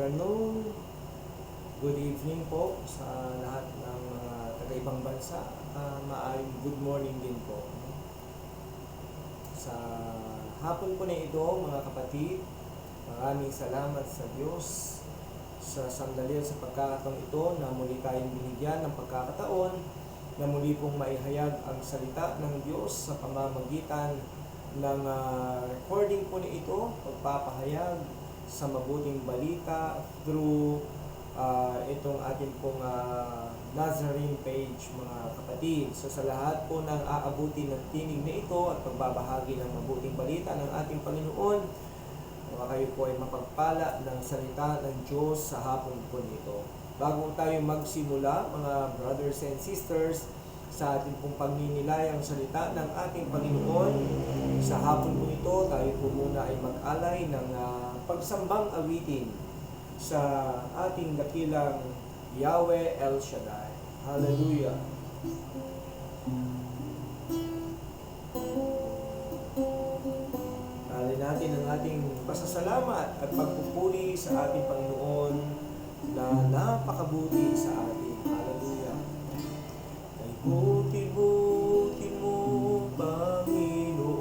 afternoon, good evening po sa lahat ng mga taga-ibang bansa. Maaaring good morning din po. Sa hapon po na ito, mga kapatid, maraming salamat sa Diyos sa sandali at sa pagkakataong ito na muli tayong binigyan ng pagkakataon na muli pong maihayag ang salita ng Diyos sa pamamagitan ng recording po na ito, pagpapahayag sa mabuting balita through itong ating pong Nazarene page, mga kapatid. So sa lahat po ng aabuti ng tinig na ito at pagbabahagi ng mabuting balita ng ating Panginoon, kayo po ay mapagpala ng salita ng Diyos sa hapon po nito. Bago tayo magsimula, mga brothers and sisters, sa ating pong pagninilay ang salita ng ating Panginoon, sa hapon po ito, tayo po muna ay mag-alay ng pagsambang awitin sa ating dakilang Yahweh El Shaddai. Hallelujah! Alay natin ang ating pasasalamat at pagpupuri sa ating Panginoon na napakabuti sa atin. Hallelujah! Kay buti-buti mo, Panginoon,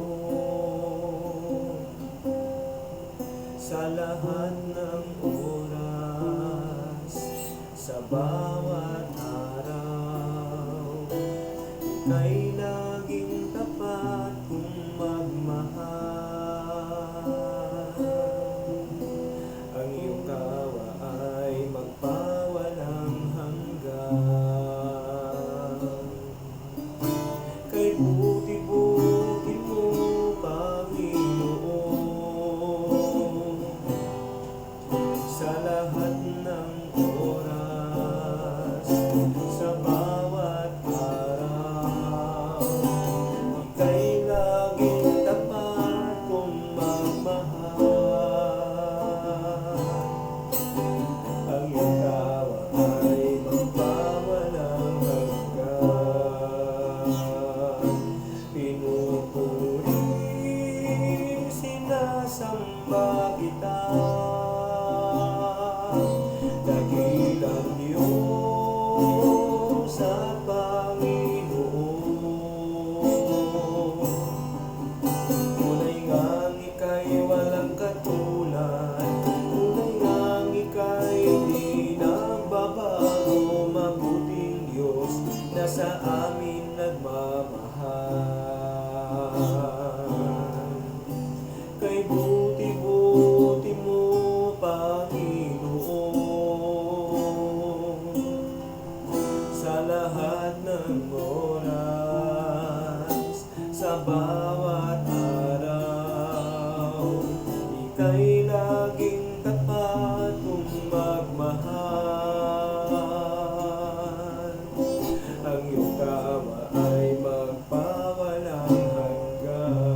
sa lahat ng oras, sa bawat araw, ika'y laging tapat kung magmahal. Ang iyong tawa ay magpawalang hanggan. Kay buti-buti mo, Panginoon, sa lahat ng oras, sa bawat araw, ika'y laging tapat kong magmahal. Ang iyong tawa ay magpawalang hanggan. Pinupuri, sinasamba kita, dakilang Diyos at Panginoon. Tunay ngang ika'y walang katulad, tunay ngang ika'y di nagbabago, mabuting Diyos na sa amin nagmamahal. Kay buti-buti mo, Panginoon, sa lahat ng oras, sa bawat araw, ika'y laging tapat kung magmahal. Ang iyong tawa ay magpawalang hanggan.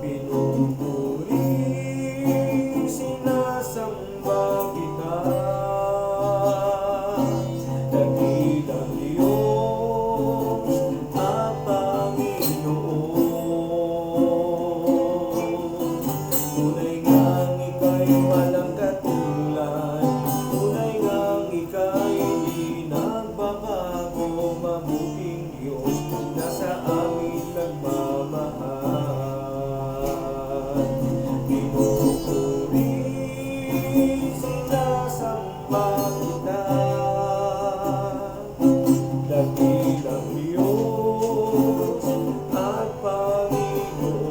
Pinupuri, sinasamba kita, dakilang Diyos at Panginoon. Tunay ngang ika'y walang katulad, tunay ngang ika'y di nagbabago, mabuting Diyos na sa amin nagmamahal. Pinupuri, sinasamba kita, dakilang Diyos at Panginoon.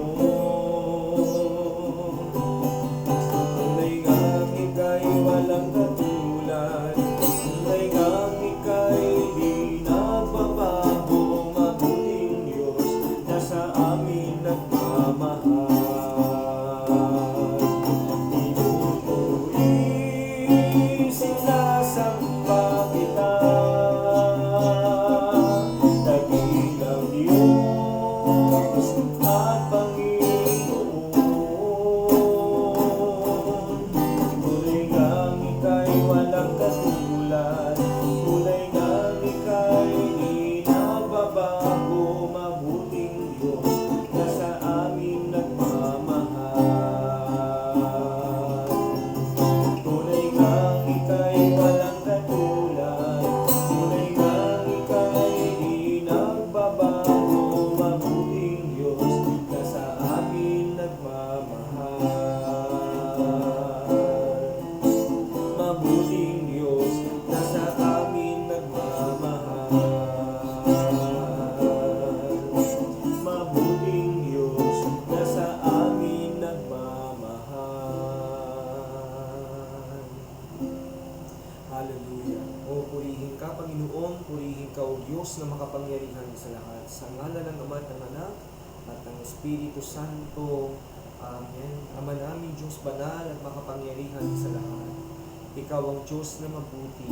Tunay ngang ika'y walang katulad, tunay ngang ika'y di nagbabago, mabuting Diyos na sa amin nagmamahal. Pinupuri, sinasamba kita, Mabuting Diyos na sa amin nagmamahal. Hallelujah. O purihin ka, Panginoon, purihin ka, O Diyos na makapangyarihan sa lahat. Sa ngalan ng Ama at ng Anak at ng Espiritu Santo. Amen. Ama namin, Diyos banal at makapangyarihan sa lahat. Ikaw ang Diyos na mabuti.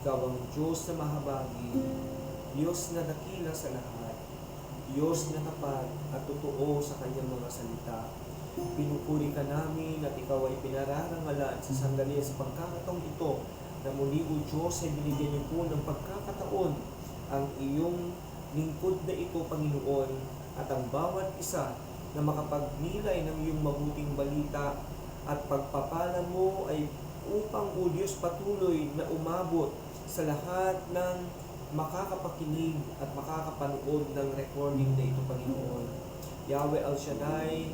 Ikaw ang Diyos na mahabagi. Diyos na dakila sa lahat. Diyos na tapat at totoo sa kanyang mga salita. Pinupuri ka namin at ikaw ay pinararangalan sa sandali sa pagkakataong ito na muli, O Diyos, ay binigyan niyo po ng pagkakataon ang iyong lingkod na ito, Panginoon, at ang bawat isa na makapagnilay ng iyong mabuting balita at pagpapala mo ay upang, O Diyos, patuloy na umabot sa lahat ng makakapakinig at makakapanood ng recording na ito, Panginoon. Yahweh El Shaddai,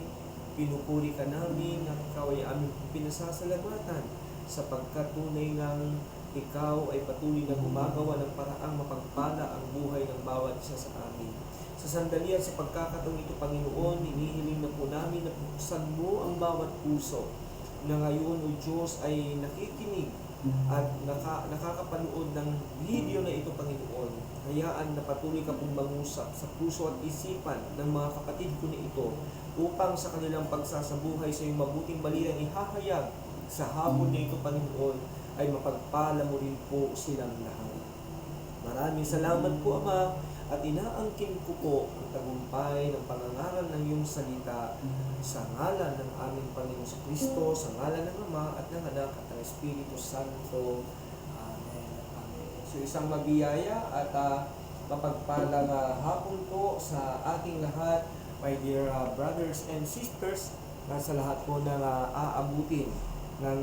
pinupuri ka namin at ikaw ay aming pinasasalamatan sapagkat tunay ng ikaw ay patuloy na gumagawa ng paraang mapagpala ang buhay ng bawat isa sa amin. Sa sandali at sa pagkakataong ito, Panginoon, hinihiling na po namin na buksan mo ang bawat puso na ngayon, O Diyos, ay nakikinig at nakakapanood ng video na ito, Panginoon. Hayaan na patuloy ka pong mangusap sa puso at isipan ng mga kapatid ko na ito upang sa kanilang pagsasabuhay sa iyong mabuting balitang ihahayag sa hapon na ito, Panginoon, ay mapagpala mo rin po silang lahat. Maraming salamat po, Ama, at inaangkin ko po ang tagumpay ng pangangaral ng iyong salita sa ngalan ng aming Panginoon sa Kristo, sa ngalan ng Ama at ng Anak at ng Espiritu Santo. Amen. Amen. So isang mabiyaya at mapagpalang hapon po sa ating lahat, my dear brothers and sisters, na sa lahat po ng aabutin ng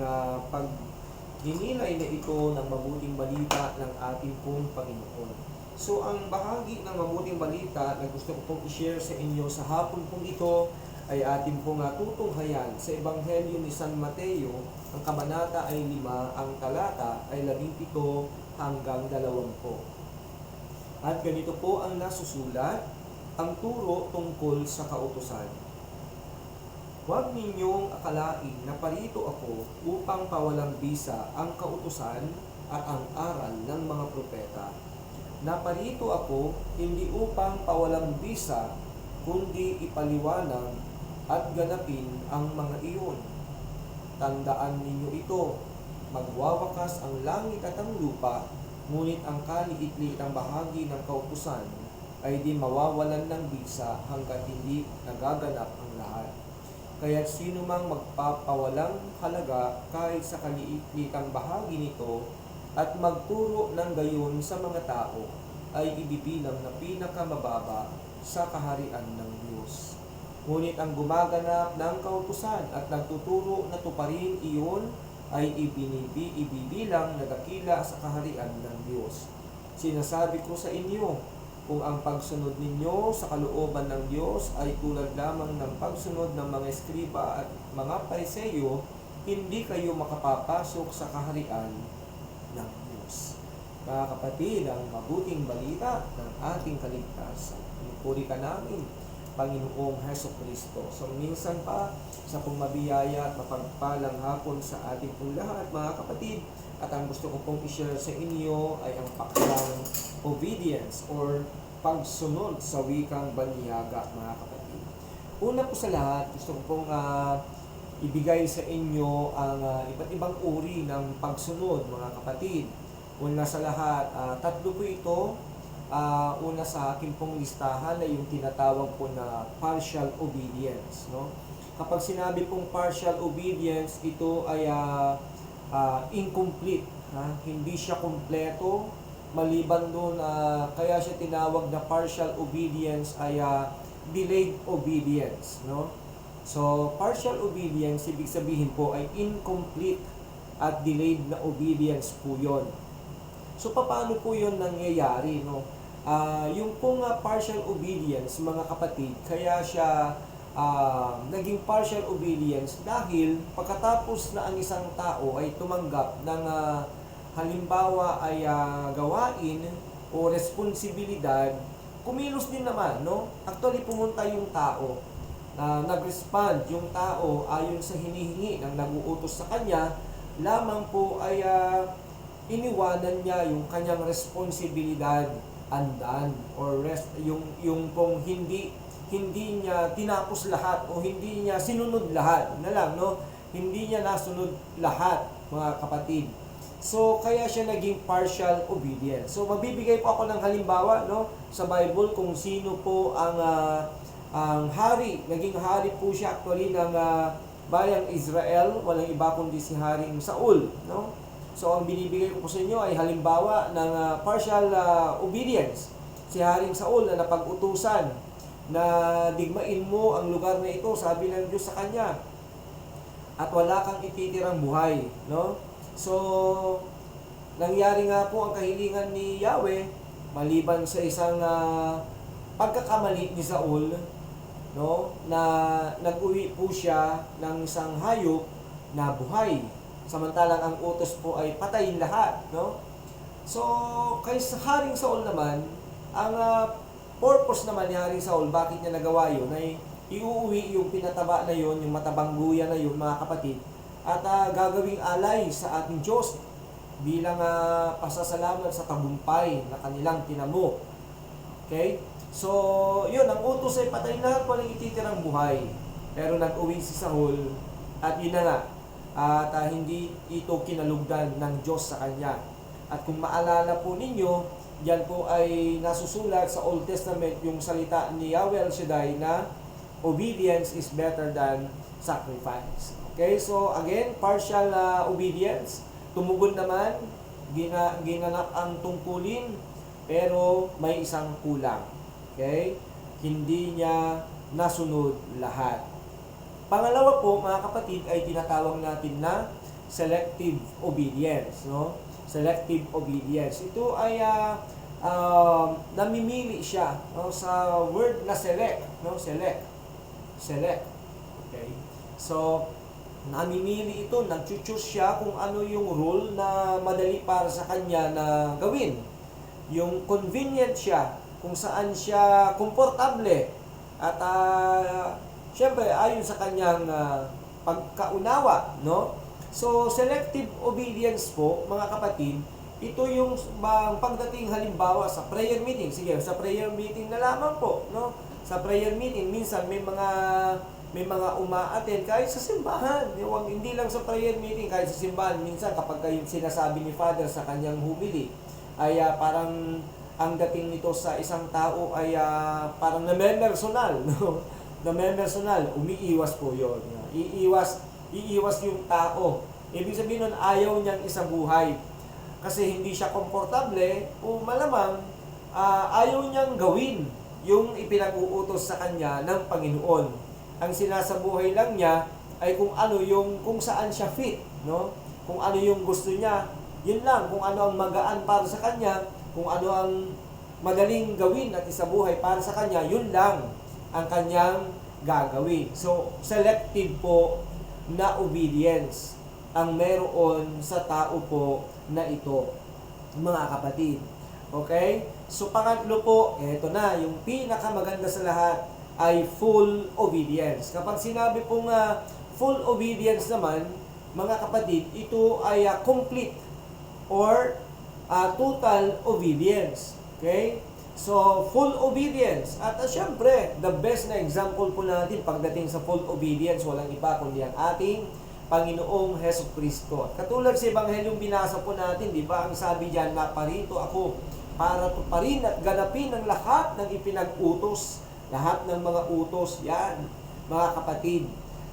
pagdinilay na ito ng mabuting balita ng ating pong Panginoon. So, ang bahagi ng mabuting balita na gusto ko pong i-share sa inyo sa hapon pong ito ay ating pong tutunghayan sa Ebanghelyo ni San Mateo. Ang kabanata ay 5, ang talata ay 17 hanggang 20. At ganito po ang nasusulat, ang turo tungkol sa kautusan. Huwag ninyong akalain na parito ako upang pawalang bisa ang kautusan at ang aral ng mga propeta. Naparito ako hindi upang pawalang bisa, kundi ipaliwanag at ganapin ang mga iyon. Tandaan ninyo ito, magwawakas ang langit at ang lupa, ngunit ang kaliit-liitang bahagi ng kautusan ay di mawawalan ng bisa hanggat hindi nagaganap ang lahat. Kaya't sino mang magpapawalang halaga kahit sa kaliit-liitang bahagi nito at magturo ng gayon sa mga tao ay ibibilang na pinakamababa sa kaharian ng Diyos. Ngunit ang gumaganap ng kautusan at nagtuturo na tuparin iyon ay ibibilang na dakila sa kaharian ng Diyos. Sinasabi ko sa inyo, kung ang pagsunod ninyo sa kalooban ng Diyos ay tulad lamang ng pagsunod ng mga eskriba at mga pariseyo, hindi kayo makapapasok sa kaharian ng Diyos. Mga kapatid, ang mabuting balita ng ating kaligtasan. Pinupuri ka namin, Panginoong Hesukristo. So minsan pa sa pong mabiyaya at mapagpalang hapon sa ating pong lahat, mga kapatid, at ang gusto ko pong i-share sa inyo ay ang paksang obedience or pagsunod sa wikang banyaga, mga kapatid. Una po sa lahat, gusto ko pong ibigay sa inyo ang iba't ibang uri ng pagsunod, mga kapatid. Una sa lahat, tatlo po ito. Una sa akin pong listahan ay yung tinatawag po na partial obedience. No? Kapag sinabi pong partial obedience, ito ay incomplete. Hindi siya kumpleto. Maliban doon, kaya siya tinawag na partial obedience ay delayed obedience. No? So, partial obedience, ibig sabihin po ay incomplete at delayed na obedience po yon. So, paano po yon nangyayari? No? Yung pong partial obedience, mga kapatid, kaya siya naging partial obedience dahil pagkatapos na ang isang tao ay tumanggap ng halimbawa ay gawain o responsibilidad, kumilos din naman, no? Actually, pumunta yung tao, nag-respond yung tao ayon sa hinihingi ng nag-uutos sa kanya, lamang po ay iniwanan niya yung kanyang responsibilidad andan or rest, yung pong hindi niya tinapos lahat o hindi niya sinunod lahat na lang, no? Hindi niya nasunod lahat, mga kapatid. So kaya siya naging partial obedience. So magbibigay po ako ng halimbawa, no, sa Bible kung sino po ang hari. Naging hari po siya actually ng bayang Israel, walang iba kundi si Haring Saul, no? So ang binibigay ko po sa inyo ay halimbawa ng partial obedience. Si Haring Saul na napag-utusan na digmain mo ang lugar na ito, sabi ng Diyos sa kanya, at wala kang ititirang buhay, no? So nangyari nga po ang kahilingan ni Yahweh maliban sa isang pagkakamali ni Saul, no, na nag-uwi po siya ng isang hayop na buhay, samantalang ang utos po ay patayin lahat, no? So kay Haring Saul naman, ang purpose naman ni Haring Saul, bakit niya nagawa yun, ay iuuwi yung pinataba na yun, yung matabang guya na yun, mga kapatid, at gagawing alay sa ating Diyos bilang pasasalamat sa tagumpay na kanilang tinamo. Okay? So, yun, ang utos ay patayin lahat, walang ititirang buhay. Pero nag-uwi si Saul, at yun na nga, at hindi ito kinalugdan ng Diyos sa kanya. At kung maalala po ninyo, yan po ay nasusulat sa Old Testament yung salita ni Yahweh El Shaddai na obedience is better than sacrifice. Okay, so again, partial obedience. Tumugon naman, ginanap ang tungkulin, pero may isang kulang. Okay? Hindi niya nasunod lahat. Pangalawa po, mga kapatid, ay tinatawag natin na selective obedience, no? Selective obedience. Ito ay namimili siya, no, sa word na select, no? Select. Okay? So namimili ito, nag-choose siya kung ano yung role na madali para sa kanya na gawin. Yung convenient siya, kung saan siya komportable at syempre ayon sa kanyang pagkaunawa, no? So selective obedience po, mga kapatid, ito yung pagdating halimbawa sa prayer meeting. Sige, sa prayer meeting na lamang po, no? Sa prayer meeting minsan may mga uma-attend kahit sa simbahan. Hindi lang sa prayer meeting, kahit sa simbahan minsan kapag yung sinasabi ni Father sa kanyang humili ay parang ang dating nito sa isang tao ay parang namemersonal, no? Namemersonal, umiiwas po 'yon. Iiwas yung tao. Ibig sabihin nun, ayaw niyang isabuhay. Kasi hindi siya komportable o malamang ayaw niyang gawin yung ipinag-uutos sa kanya ng Panginoon. Ang sinasabuhay lang niya ay kung saan siya fit, no? Kung ano yung gusto niya, yun lang. Kung ano ang magaan para sa kanya, kung ano ang madaling gawin at isabuhay para sa kanya, yun lang ang kanyang gagawin. So, selective po na obedience ang meron sa tao po na ito, mga kapatid. Okay? So, pangatlo po, eto na, yung pinakamaganda sa lahat ay full obedience. Kapag sinabi pong full obedience naman, mga kapatid, ito ay complete or total obedience. Okay? So, full obedience. At syempre, the best na example po natin pagdating sa full obedience, walang iba kundi ang ating Panginoong Hesukristo. Katulad sa Ebanghelyong binasa po natin, di ba, ang sabi diyan, naparito ako para tuparin at ganapin ang lahat ng ipinag-utos, lahat ng mga utos, yan, mga kapatid.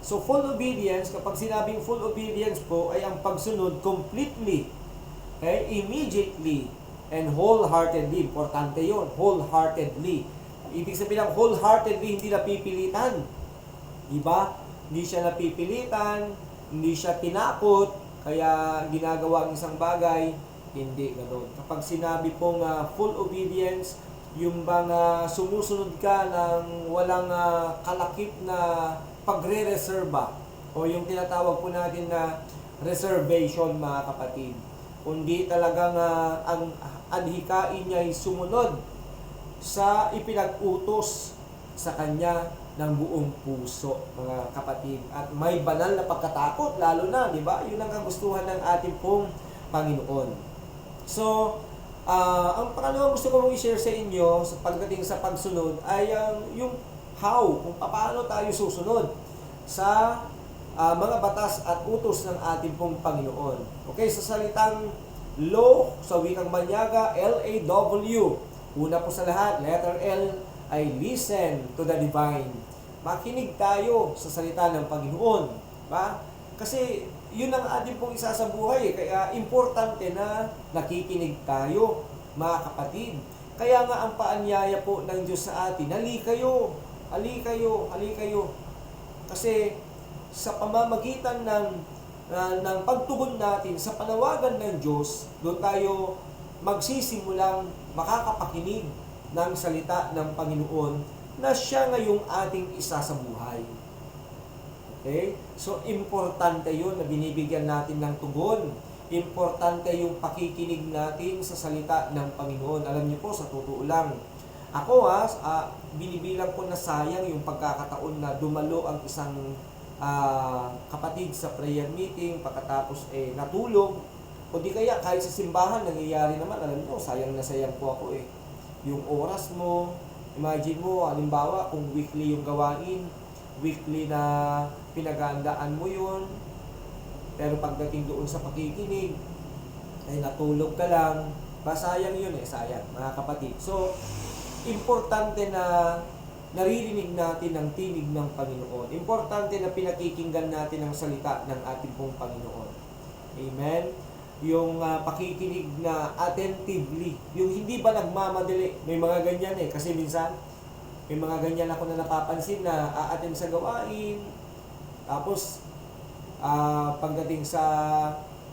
So, full obedience, kapag sinabing full obedience po, ay ang pagsunod completely, okay, immediately, and wholeheartedly. Importante yun, wholeheartedly. Ibig sabihin ng wholeheartedly, hindi napipilitan. Diba? Hindi siya napipilitan, hindi siya tinakot, kaya ginagawa ang isang bagay, hindi ganoon. Kapag sinabi pong full obedience, yung bang sumusunod ka ng walang kalakip na pagre-reserba, o yung tinatawag po natin na reservation, mga kapatid. Kundi talagang adhikain niya ay sumunod sa ipinag-utos sa kanya ng buong puso, mga kapatid. At may banal na pagkatakot, lalo na, di ba? Yun ang kagustuhan ng ating pong Panginoon. So, ang pangalawang gusto ko mong i-share sa inyo sa pagdating sa pagsunod ay yung how, kung paano tayo susunod sa mga batas at utos ng ating pong Panginoon. Okay, sa salitang law, sa wikang Banyaga, LAW. Una po sa lahat, letter L ay listen to the divine. Makinig tayo sa salita ng Panginoon. Ba? Kasi yun ang ating pong isa sa buhay. Kaya importante na nakikinig tayo, mga kapatid. Kaya nga ang paanyaya po ng Diyos sa atin, hali kayo. Kasi sa pamamagitan ng pagtugon natin sa panawagan ng Diyos, doon tayo magsisimulang makakapakinig ng salita ng Panginoon na siya ngayong ating isa sa buhay. Okay? So, importante yun na binibigyan natin ng tugon. Importante yung pakikinig natin sa salita ng Panginoon. Alam niyo po, sa totoo lang, ako binibilang ko na sayang yung pagkakataon na dumalo ang isang kapatid sa prayer meeting, pagkatapos natulog, o di kaya kahit sa simbahan nangyayari naman, alam mo, sayang na sayang po ako yung oras mo. Imagine mo, halimbawa kung weekly yung gawain, weekly na pinagandaan mo yun, pero pagdating doon sa pakikinig ay natulog ka lang, sayang yun sayang, mga kapatid. So importante na naririnig natin ang tinig ng Panginoon. Importante na pinakikinggan natin ang salita ng ating pong Panginoon. Amen? Yung pakikinig na attentively. Yung hindi ba nagmamadali. May mga ganyan kasi minsan, may mga ganyan ako na napapansin na aattend sa gawain. Tapos, pagdating sa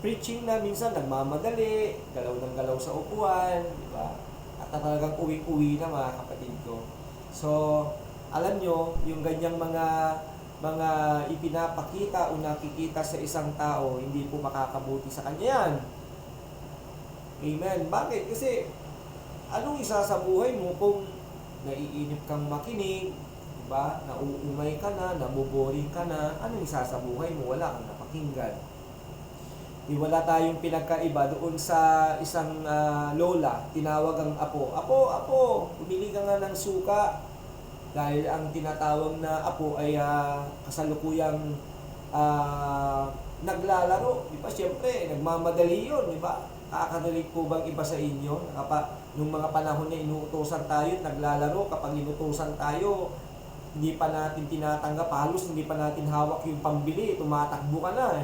preaching na minsan nagmamadali, galaw ng galaw sa upuan, di ba? At talagang uwi-uwi na, mga kapatid ko. So, alam nyo, yung ganyang mga ipinapakita o nakikita sa isang tao, hindi po makakabuti sa kanya yan. Amen. Bakit? Kasi, anong isa sa buhay mo kung naiinip kang makinig, diba? Nauumay ka na, naboboring ka na, anong isa sa buhay mo? Wala kang napakinggan. Wala tayong pinagkaiba doon sa isang lola, tinawag ang apo. Apo, bumili ka nga ng suka. Dahil ang tinatawag na apo ay kasalukuyang naglalaro. Di ba? Siyempre, nagmamadali yun. Di ba? Kakadali po bang iba sa inyo? Nung mga panahon na inuutosan tayo at naglalaro, kapag inuutosan tayo, hindi pa natin tinatanggap, halos hindi pa natin hawak yung pambili, tumatakbo ka na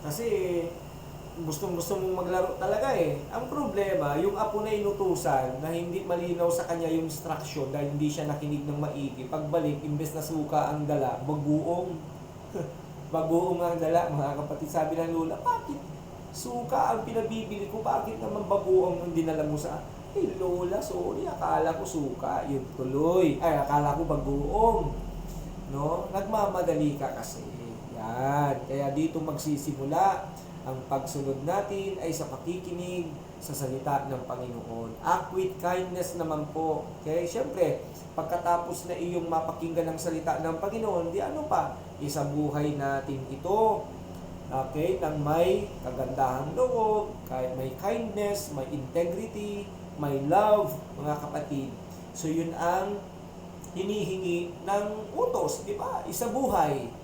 Kasi gustong-gusto mong maglaro talaga Ang problema, yung apo na inutusan na hindi malinaw sa kanya yung instruction dahil hindi siya nakinig ng maigi. Pagbalik, imbes na suka ang dala, bagoong. Bagoong ang dala, mga kapatid. Sabi ng lola, bakit suka ang pinabibili ko? Bakit naman bagoong ang dinala mo sa... lola, sorry, akala ko suka. Yun tuloy. Akala ko bagoong. No? Nagmamadali ka kasi. Yan. Kaya dito magsisimula ang pagsunod natin ay sa pakikinig sa salita ng Panginoon. Act with kindness naman po. Okay? Siyempre, pagkatapos na iyong mapakinggan ang salita ng Panginoon, di ano pa, isabuhay natin ito. Okay? Nang may kagandahang loob, may kindness, may integrity, may love, mga kapatid. So, yun ang hinihingi ng utos, di ba? Isabuhay.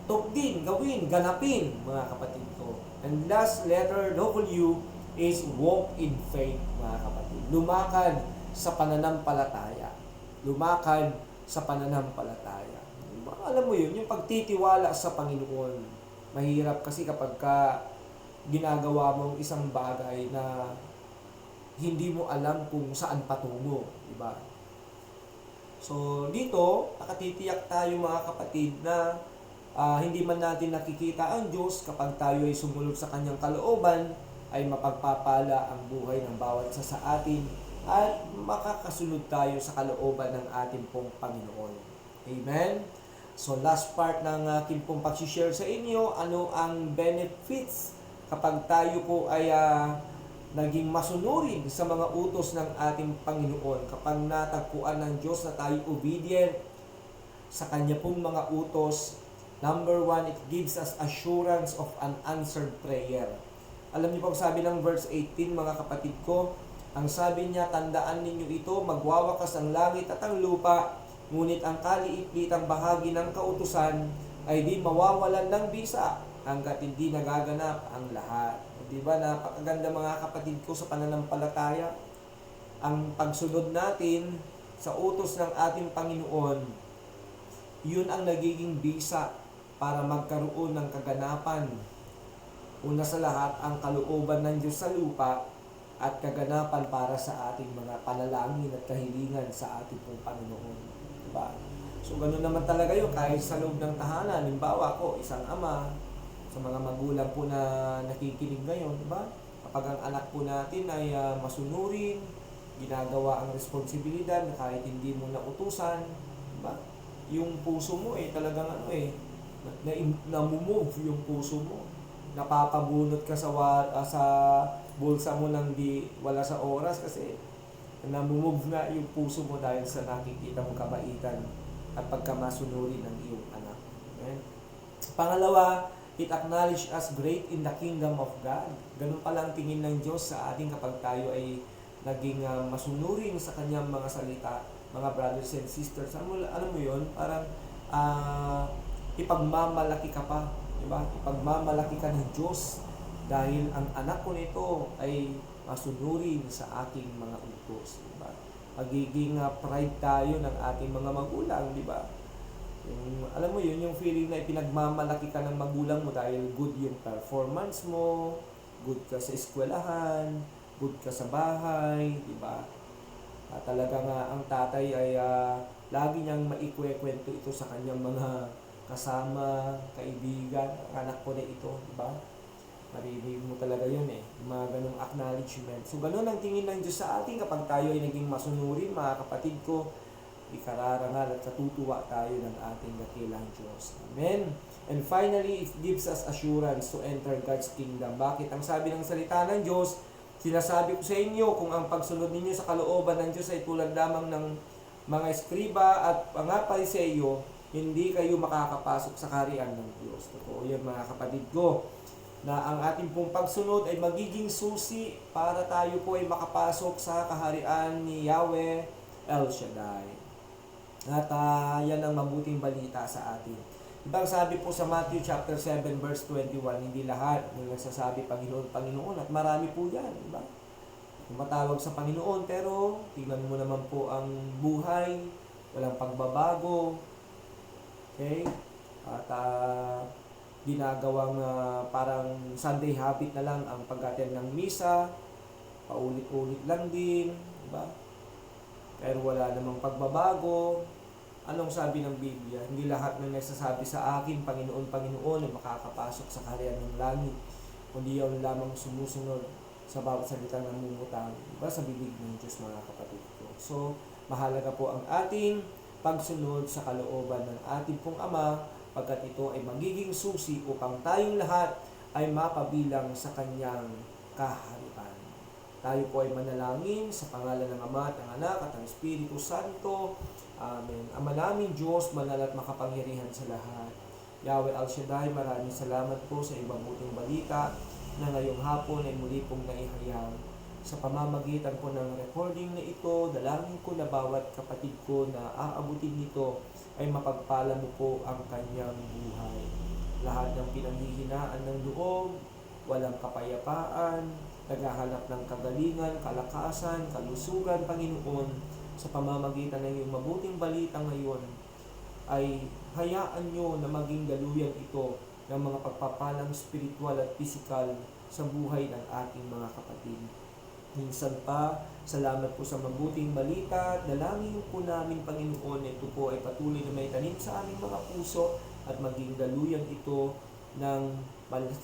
Tugdin, gawin, ganapin, mga kapatid ko. And last letter, W, is walk in faith, mga kapatid. Lumakad sa pananampalataya. Lumakad sa pananampalataya. Alam mo yun, yung pagtitiwala sa Panginoon. Mahirap kasi kapag ginagawa mong isang bagay na hindi mo alam kung saan patungo. Diba? So, dito, nakatitiyak tayo, mga kapatid, na hindi man natin nakikita ang Diyos, kapag tayo ay sumunod sa Kanyang kalooban, ay mapagpapala ang buhay ng bawat isa sa atin at makakasunod tayo sa kalooban ng ating pong Panginoon. Amen? So last part ng aking pong pag-share sa inyo, ano ang benefits kapag tayo po ay naging masunurin sa mga utos ng ating Panginoon. Kapag natagpuan ng Diyos na tayo obedient sa Kanya pong mga utos, number 1, it gives us assurance of an answered prayer. Alam niyo po sabi ng verse 18, mga kapatid ko, ang sabi niya, tandaan ninyo ito, magwawakas ang langit at ang lupa, ngunit ang kaliit-litang bahagi ng kautusan ay di mawawalan ng bisa hanggat hindi nagaganap ang lahat. Di ba? Napakaganda mga kapatid ko sa pananampalataya. Ang pagsunod natin sa utos ng ating Panginoon, yun ang nagiging bisa para magkaroon ng kaganapan. Una sa lahat, ang kalooban ng Diyos sa lupa at kaganapan para sa ating mga panalangin at kahilingan sa ating pong Panginoon. Diba? So, ganoon naman talaga yun. Kahit sa loob ng tahanan, halimbawa ko, isang ama, sa mga magulang po na nakikinig ngayon, diba? Kapag ang anak po natin ay masunurin, ginagawa ang responsibilidad na kahit hindi mo nautusan, diba? Yung puso mo talagang namumove yung puso mo. Napapabunot ka sa bulsa mo nang wala sa oras kasi namumove na yung puso mo dahil sa nakikita mong kabaitan at pagkamasunurin ng iyong anak. Okay? Pangalawa, it acknowledges us great in the kingdom of God. Ganun pala ang tingin ng Diyos sa ating kapag tayo ay naging masunurin sa kanyang mga salita, mga brothers and sisters. Alam mo yun, parang ipagmamalaki ka pa, diba? Ipagmamalaki ka ng Diyos dahil ang anak ko nito ay masunurin sa aking mga utos, diba? Magiging pride tayo ng ating mga magulang, diba? Alam mo yun, yung feeling na ipinagmamalaki ka ng magulang mo dahil good yung performance mo, good ka sa eskwelahan, good ka sa bahay, diba? Talaga nga ang tatay ay lagi niyang maikwekwento ito sa kanyang mga kasama, kaibigan, anak ko na ito, diba? Maririnig mo talaga yun mga ganung acknowledgement. So ganun ang tingin ng Diyos sa atin kapag tayo ay naging masunurin, mga kapatid ko, ikararangal at katutuwa tayo ng ating dakilang Diyos. Amen. And finally, it gives us assurance to enter God's kingdom. Bakit? Ang sabi ng salita ng Diyos, sinasabi ko sa inyo, kung ang pagsunod ninyo sa kalooban ng Diyos ay tulad lamang ng mga eskriba at mga pariseyo, hindi kayo makakapasok sa kaharian ng Diyos. Totoo yan mga kapatid ko, na ang ating pong pagsunod ay magiging susi para tayo po ay makapasok sa kaharian ni Yahweh El Shaddai. At yan ang mabuting balita sa atin. Ibang sabi po sa Matthew chapter 7 verse 21, hindi lahat ng nagsasabi Panginoon, Panginoon, at marami po yan, diba? Matawag sa Panginoon, pero tingnan mo naman po ang buhay, walang pagbabago, okay? At ginagawang parang Sunday habit na lang ang pag-attend ng misa, paulit-ulit lang din, diba? Pero wala namang pagbabago. Anong sabi ng Biblia? Hindi lahat ng nagsasabi sa akin, Panginoon, Panginoon, ay makakapasok sa kaharian ng langit, kundi yung lamang sumusunod sa bawat salita ng namumutang, diba? Sa bibig ng Diyos, mga kapatid ko. So, mahalaga po ang ating pagsunod sa kalooban ng ating pong Ama, pagkat ito ay magiging susi upang tayong lahat ay mapabilang sa kanyang kaharian. Tayo po ay manalangin sa pangalan ng Ama at ng Anak at ng Espiritu Santo. Amen. Ama naming Diyos, manal at makapangyarihan sa lahat. Yahweh El Shaddai, maraming salamat po sa ibang buting balita na ngayong hapon ay muli pong naihayag. Sa pamamagitan po ng recording na ito, dalangin ko na bawat kapatid ko na aabutin nito ay mapagpala mo po ang kanyang buhay. Lahat ng pinanghihinaan ng loob, walang kapayapaan, naghahanap ng kagalingan, kalakasan, kalusugan, Panginoon, sa pamamagitan ng iyong mabuting balita ngayon, ay hayaan nyo na maging daluyan ito ng mga pagpapalang spiritual at pisikal sa buhay ng ating mga kapatid. Minsan pa, salamat po sa mabuting balita. Dalangin po namin, Panginoon, ito po ay patuloy na may tanim sa aming mga puso at maging daluyan ito ng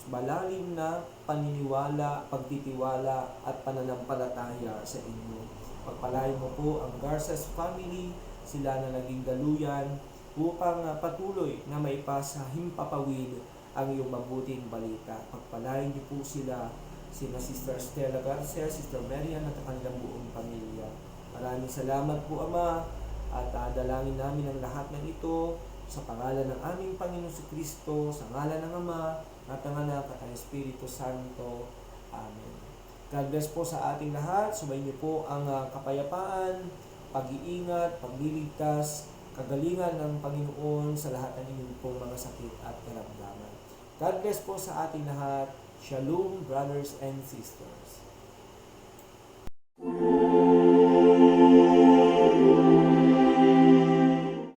malalim na paniniwala, pagtitiwala at pananampalataya sa inyo. Pagpalain mo po ang Garces family, sila na naging daluyan upang patuloy na maipasa himpapawid ang iyong mabuting balita. Pagpalain niyo po sila sina Sister Stella Garcia, Sister Marian at ang kanilang buong pamilya. Maraming salamat po Ama, at dalangin namin ang lahat ng ito sa pangalan ng aming Panginoon Kristo, sa ngalan ng Ama at ng Anak at ng Espiritu Santo. Amen. God bless po sa ating lahat. Subayin niyo po ang kapayapaan, pag-iingat, pagliligtas, kagalingan ng Panginoon sa lahat ng inyong pong mga sakit at karamdaman. God bless po sa ating lahat. Shalom, brothers and sisters.